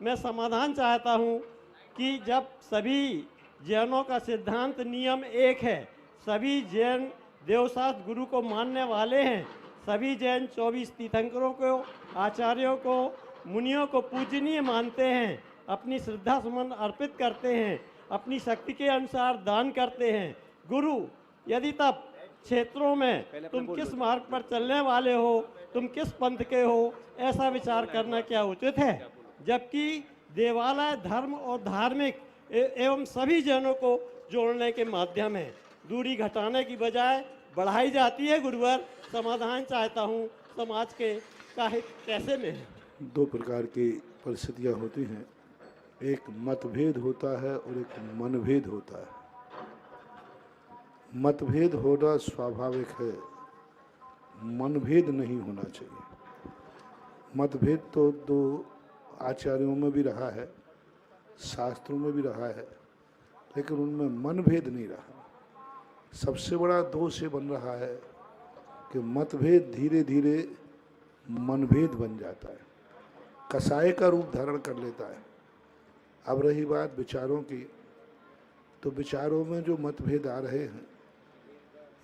मैं समाधान चाहता हूं कि जब सभी जैनों का सिद्धांत नियम एक है, सभी जैन देवशास्त्र गुरु को मानने वाले हैं, सभी जैन 24 तीर्थंकरों को, आचार्यों को, मुनियों को पूजनीय मानते हैं, अपनी श्रद्धा सुमन अर्पित करते हैं, अपनी शक्ति के अनुसार दान करते हैं। गुरु यदि तब क्षेत्रों में तुम किस मार्ग पर चलने वाले हो, तुम किस पंथ के हो, ऐसा विचार करना क्या उचित है? जबकि देवालय धर्म और धार्मिक एवं सभी जनों को जोड़ने के माध्यम है, दूरी घटाने की बजाय बढ़ाई जाती है। गुरुवर, समाधान चाहता हूँ, समाज के काहित कैसे में है? दो प्रकार की परिस्थितियाँ होती हैं, एक मतभेद होता है और एक मनभेद होता है। मतभेद होना स्वाभाविक है, मनभेद नहीं होना चाहिए। मतभेद तो दो आचार्यों में भी रहा है, शास्त्रों में भी रहा है, लेकिन उनमें मनभेद नहीं रहा। सबसे बड़ा दोष ये बन रहा है कि मतभेद धीरे धीरे मनभेद बन जाता है, कसाय का रूप धारण कर लेता है। अब रही बात विचारों की, तो विचारों में जो मतभेद आ रहे हैं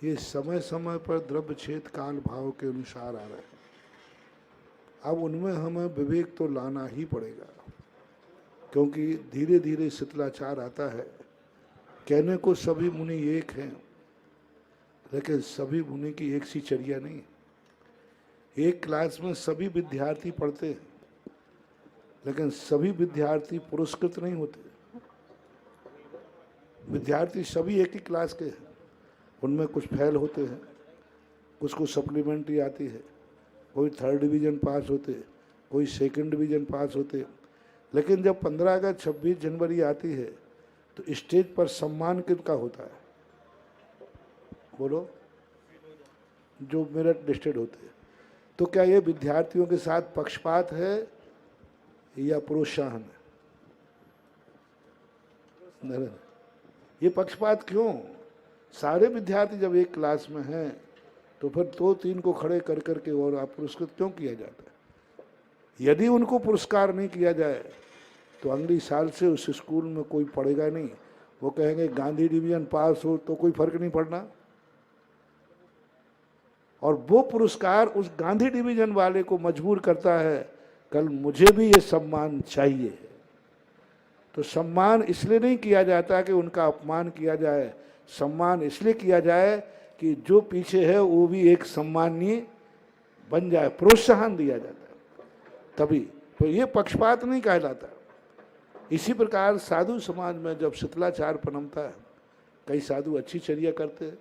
ये समय समय पर द्रव्य छेद काल भाव के अनुसार आ रहे हैं। अब उनमें हमें विवेक तो लाना ही पड़ेगा, क्योंकि धीरे धीरे शिथिलाचार आता है। कहने को सभी मुनि एक हैं, लेकिन सभी मुनि की एक सी चर्या नहीं। एक क्लास में सभी विद्यार्थी पढ़ते हैं, लेकिन सभी विद्यार्थी पुरस्कृत नहीं होते। विद्यार्थी सभी एक ही क्लास के हैं, उनमें कुछ फेल होते हैं, कुछ को सप्लीमेंट्री आती है, कोई 3rd डिवीज़न पास होते, कोई 2nd डिवीज़न पास होते। लेकिन जब 15 अगस्त 26 जनवरी आती है तो स्टेज पर सम्मान किसका होता है? बोलो, जो मेरिट लिस्टेड होते हैं। तो क्या ये विद्यार्थियों के साथ पक्षपात है या प्रोत्साहन है? नहीं, ये पक्षपात क्यों? सारे विद्यार्थी जब एक क्लास में हैं तो फिर 2-3 को खड़े कर करके और आप पुरस्कृत क्यों किया जाता है? यदि उनको पुरस्कार नहीं किया जाए तो अगली साल से उस स्कूल में कोई पढ़ेगा नहीं। वो कहेंगे गांधी डिवीजन पास हो तो कोई फर्क नहीं पड़ना, और वो पुरस्कार उस गांधी डिवीजन वाले को मजबूर करता है, कल मुझे भी ये सम्मान चाहिए। तो सम्मान इसलिए नहीं किया जाता कि उनका अपमान किया जाए, सम्मान इसलिए किया जाए कि जो पीछे है वो भी एक सम्मानीय बन जाए, प्रोत्साहन दिया जाता है तभी। तो ये पक्षपात नहीं कहलाता। इसी प्रकार साधु समाज में जब शिथिलाचार पनपता है, कई साधु अच्छी चर्या करते हैं,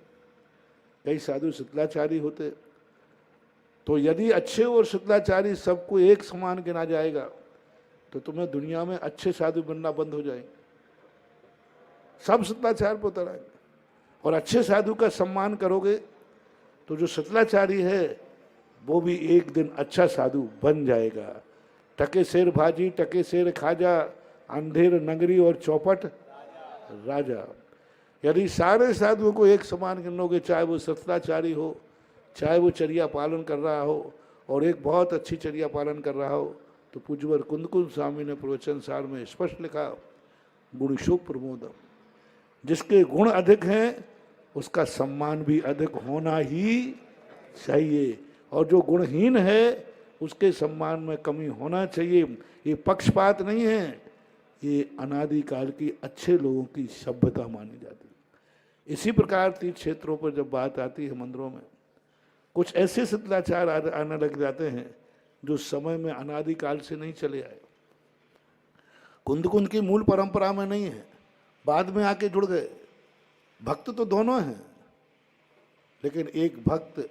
कई साधु शिथिलाचारी होते। तो यदि अच्छे और शिथिलाचारी सबको एक समान गिना जाएगा तो तुम्हें दुनिया में अच्छे साधु बनना बंद हो जाएंगे, सब शिथिलाचार पर उतर आएंगे। और अच्छे साधु का सम्मान करोगे तो जो शिथिलाचारी है वो भी एक दिन अच्छा साधु बन जाएगा। टके शेर भाजी टके शेर खाजा, अंधेर नगरी और चौपट राजा। यदि सारे साधुओं को एक समान गिनोगे, चाहे वो शिथिलाचारी हो, चाहे वो चर्या पालन कर रहा हो और एक बहुत अच्छी चर्या पालन कर रहा हो, तो पूज्यवर कुंदकुंज स्वामी ने प्रवचन सार में स्पष्ट लिखा, गुणशोक प्रमोदम। जिसके गुण अधिक हैं उसका सम्मान भी अधिक होना ही चाहिए, और जो गुणहीन है उसके सम्मान में कमी होना चाहिए। ये पक्षपात नहीं है, ये अनादिकाल की अच्छे लोगों की सभ्यता मानी जाती है। इसी प्रकार तीर्थ क्षेत्रों पर जब बात आती है, मंदिरों में कुछ ऐसे शिथिलाचार आने लग जाते हैं जो समय में अनादिकाल से नहीं चले आए, कुंद की मूल परंपरा में नहीं है, बाद में आके जुड़ गए। भक्त तो दोनों हैं, लेकिन एक भक्त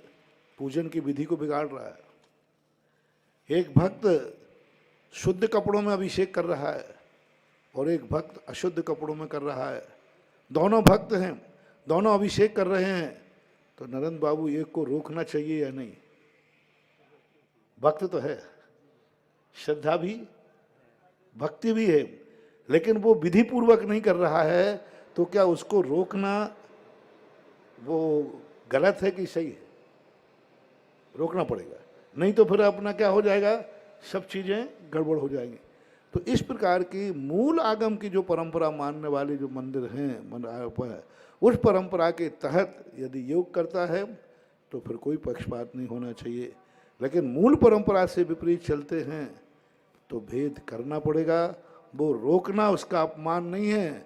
पूजन की विधि को बिगाड़ रहा है, एक भक्त शुद्ध कपड़ों में अभिषेक कर रहा है और एक भक्त अशुद्ध कपड़ों में कर रहा है। दोनों भक्त हैं, दोनों अभिषेक कर रहे हैं, तो नरेंद्र बाबू एक को रोकना चाहिए या नहीं? भक्त तो है, श्रद्धा भी, भक्ति भी है, लेकिन वो विधि पूर्वक नहीं कर रहा है, तो क्या उसको रोकना वो गलत है कि सही है? रोकना पड़ेगा, नहीं तो फिर अपना क्या हो जाएगा, सब चीज़ें गड़बड़ हो जाएंगी। तो इस प्रकार की मूल आगम की जो परंपरा मानने वाले जो मंदिर हैं, उस परंपरा के तहत यदि योग करता है तो फिर कोई पक्षपात नहीं होना चाहिए। लेकिन मूल परंपरा से विपरीत चलते हैं तो भेद करना पड़ेगा। वो रोकना उसका अपमान नहीं है,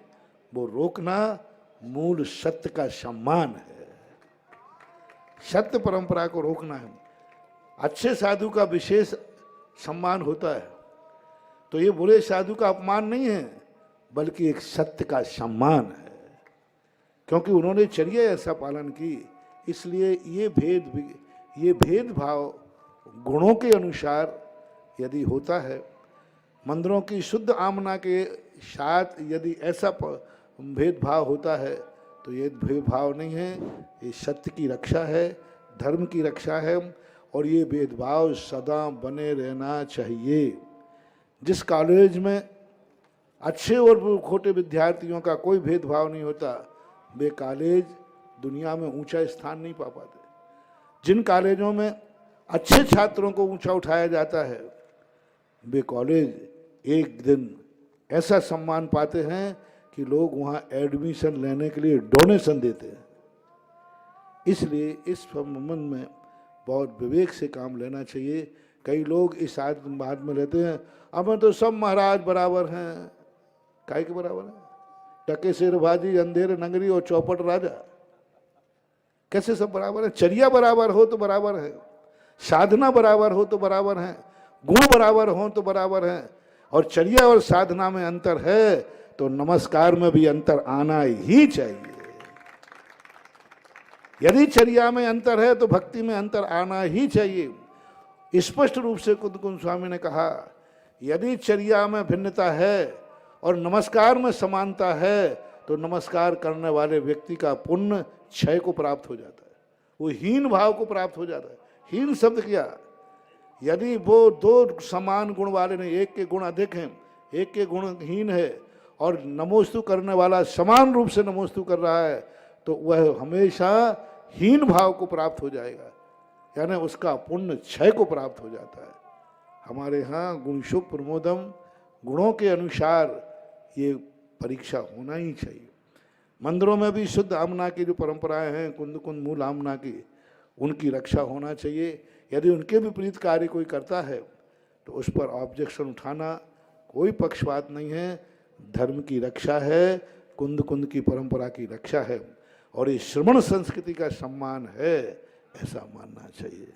वो रोकना मूल सत्य का सम्मान है। सत्य परंपरा को रोकना है। अच्छे साधु का विशेष सम्मान होता है, तो ये बुरे साधु का अपमान नहीं है, बल्कि एक सत्य का सम्मान है, क्योंकि उन्होंने चर्या ऐसा पालन की। इसलिए ये भेदभाव गुणों के अनुसार यदि होता है, मंदिरों की शुद्ध आमना के साथ यदि ऐसा भेदभाव होता है, तो ये भेदभाव नहीं है, ये सत्य की रक्षा है, धर्म की रक्षा है। और ये भेदभाव सदा बने रहना चाहिए। जिस कॉलेज में अच्छे और खोटे विद्यार्थियों का कोई भेदभाव नहीं होता, वे कॉलेज दुनिया में ऊंचा स्थान नहीं पा पाते। जिन कॉलेजों में अच्छे छात्रों को ऊंचा उठाया जाता है, वे कॉलेज एक दिन ऐसा सम्मान पाते हैं कि लोग वहाँ एडमिशन लेने के लिए डोनेशन देते हैं। इसलिए इस संबंध में बहुत विवेक से काम लेना चाहिए। कई लोग इस बात में रहते हैं, अब तो सब महाराज बराबर हैं। काहे के बराबर हैं? टके शेर भाजी, अंधेर नगरी और चौपट राजा, कैसे सब बराबर है? चर्या बराबर हो तो बराबर है, साधना बराबर हो तो बराबर है, गुण बराबर हो तो बराबर है। और चर्या और साधना में अंतर है तो नमस्कार में भी अंतर आना ही चाहिए। यदि चर्या में अंतर है तो भक्ति में अंतर आना ही चाहिए। स्पष्ट रूप से कुंद स्वामी ने कहा, यदि चर्या में भिन्नता है और नमस्कार में समानता है तो नमस्कार करने वाले व्यक्ति का पुण्य क्षय को प्राप्त हो जाता है, वो हीन भाव को प्राप्त हो जाता है। हीन शब्द क्या? यदि वो दो समान गुण वाले नहीं, एक के गुण अधिक हैं, एक के गुण हीन है, और नमोस्तु करने वाला समान रूप से नमोस्तु कर रहा है, तो वह हमेशा हीन भाव को प्राप्त हो जाएगा, यानी उसका पुण्य क्षय को प्राप्त हो जाता है। हमारे यहाँ गुणशुभ प्रमोदम, गुणों के अनुसार ये परीक्षा होना ही चाहिए। मंदिरों में भी शुद्ध आमना की जो परंपराएं हैं, कुंद मूल आमना की, उनकी रक्षा होना चाहिए। यदि उनके विपरीत कार्य कोई करता है तो उस पर ऑब्जेक्शन उठाना कोई पक्षपात नहीं है, धर्म की रक्षा है, कुंद की परंपरा की रक्षा है, और ये श्रमण संस्कृति का सम्मान है, ऐसा मानना चाहिए।